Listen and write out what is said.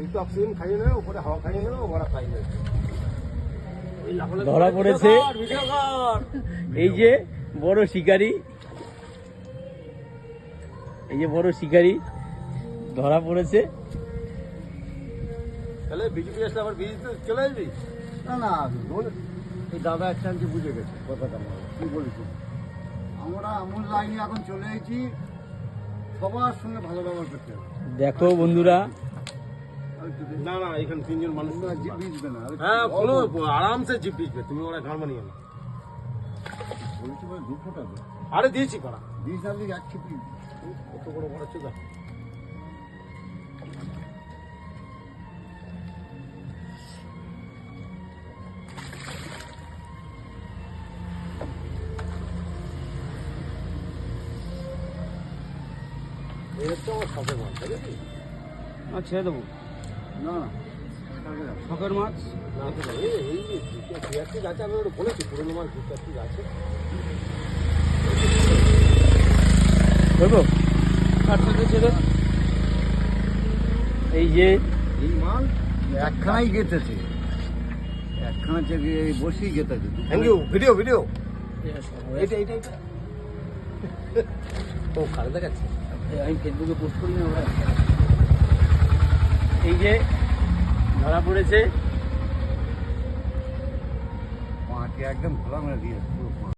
একটু অক্সিজেন খাইয়ে নেবে, উপরে হাওয়া খাইয়ে নেবে, ওরা খাইয়ে নেবে। ধরা পড়েছে এই যে বড় শিকারি, এই যে বড় শিকারি ধরা পড়েছে। তাহলে বিজেপি আসলে আবার বিজেপি চলে আসবি? না না, এই দাদা একটা আনছি বুঝে গেছে কথাটা। কি বলিস, আমরা আমল লাইনে এখন চলে এসেছি, সবার সঙ্গে ভালো ব্যবহার করতে হবে। দেখো বন্ধুরা, না না, এখানে তিনজন মানুষ না, জিপ ভিজবে না। হ্যাঁ, কোনো আরামসে জিপ ভিজবে, তুমি ওরা ঘর মানিয়ে না। বলছি ভাই 2 ফোঁটা দে। আরে দিয়েছি করা, দিস না দিস, এক ছিপি। কত বড় বড় চোদা। এই হচ্ছে আমার শখের মাছ, দেখেছিস? ছেড়ে দেবো না না, শখের মাছ। না তো ভাই, এই পিয়াসি গাছে আমি ওটা বলেছি, পুরোনো মাছ পিয়াসি গাছে। ধরবো ছেড়ে। এই যে এই মাল একখানাই গেতেছে, একখানা থেকে বসেই গেতেছে। Thank you. ভিডিও ভিডিও, এটা এটা এটা ও খালে দেখাচ্ছে। আমি ফেসবুকে পোস্ট করি না ওরা। এই যে ধরা পড়েছে, মাকে একদম খোলা মেরে দিয়েছে।